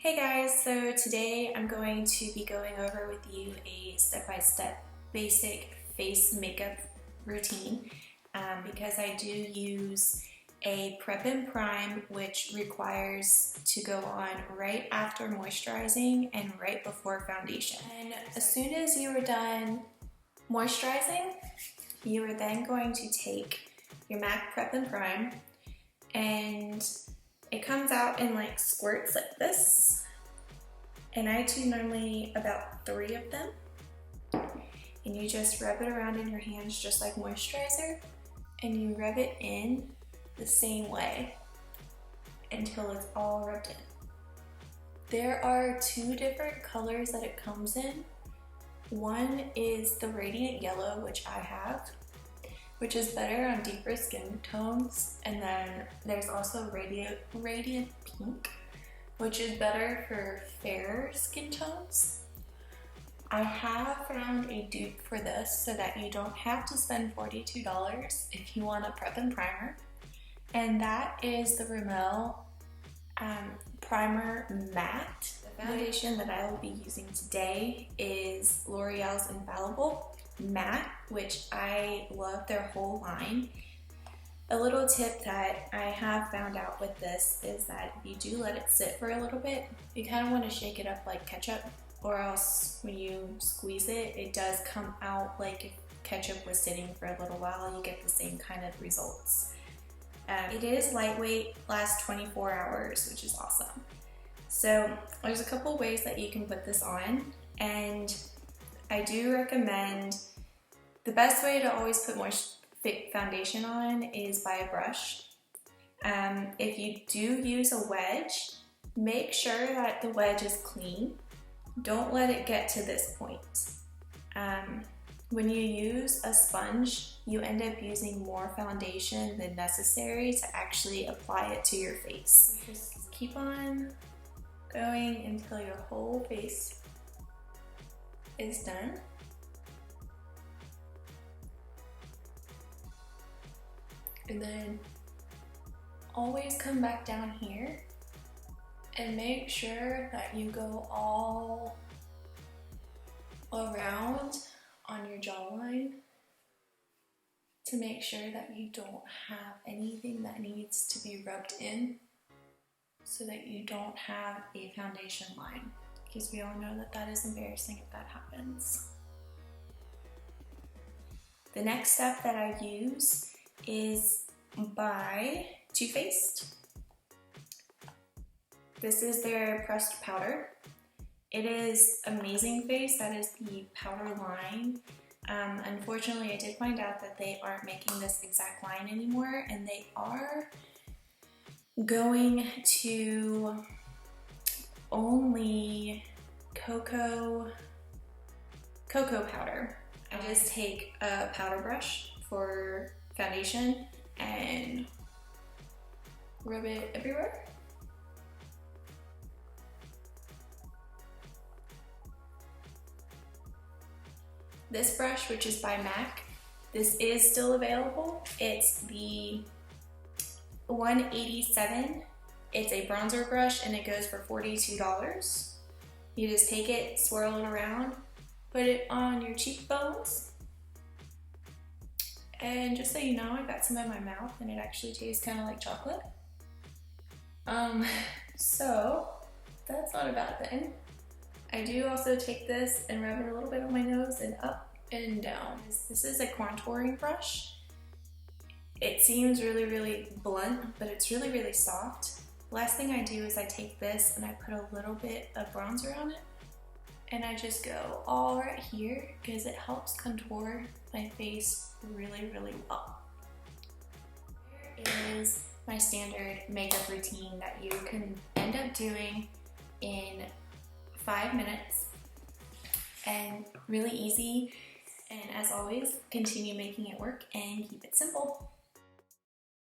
Hey guys, so today I'm going to be going over with you a step-by-step basic face makeup routine because I do use a prep and prime, which requires to go on right after moisturizing and right before foundation. And as soon as you are done moisturizing, you are then going to take your MAC prep and prime, and it comes out in like squirts like this, and I do normally about 3 of them, and you just rub it around in your hands just like moisturizer, and you rub it in the same way until it's all rubbed in. There are 2 different colors that it comes in. One is the radiant yellow, which I have, which is better on deeper skin tones, and then there's also radiant pink, which is better for fairer skin tones. I have found a dupe for this so that you don't have to spend $42 if you want a prep and primer, and that is the Rimmel Primer Matte. The foundation that I will be using today is L'Oreal's Infallible Matte, which I love their whole line. A little tip that I have found out with this is that if you do let it sit for a little bit, you kind of want to shake it up like ketchup, or else when you squeeze it, it does come out like if ketchup was sitting for a little while. You get the same kind of results. It is lightweight, lasts 24 hours, which is awesome. So there's a couple ways that you can put this on, and I do recommend, the best way to always put foundation on is by a brush. If you do use a wedge, make sure that the wedge is clean. Don't let it get to this point. When you use a sponge, you end up using more foundation than necessary to actually apply it to your face. Just keep on going until your whole face is done. And then always come back down here and make sure that you go all around on your jawline to make sure that you don't have anything that needs to be rubbed in, so that you don't have a foundation line, because we all know that that is embarrassing if that happens. The next step that I use is by Too Faced. This is their pressed powder. It is amazing face. That is the powder line. Unfortunately, I did find out that they aren't making this exact line anymore, and they are going to only cocoa powder. I just take a powder brush for foundation and rub it everywhere. This brush, which is by MAC, this is still available. It's the 187. It's a bronzer brush, and it goes for $42. You just take it, swirl it around, put it on your cheekbones, and just so you know, I got some in my mouth and it actually tastes kind of like chocolate. So that's not a bad thing. I do also take this and rub it a little bit on my nose and up and down. This is a contouring brush. It seems really blunt, but it's really soft. Last thing I do is I take this and I put a little bit of bronzer on it, and I just go all right here because it helps contour my face really well. Here is my standard makeup routine that you can end up doing in 5 minutes, and really easy. And as always, continue making it work and keep it simple.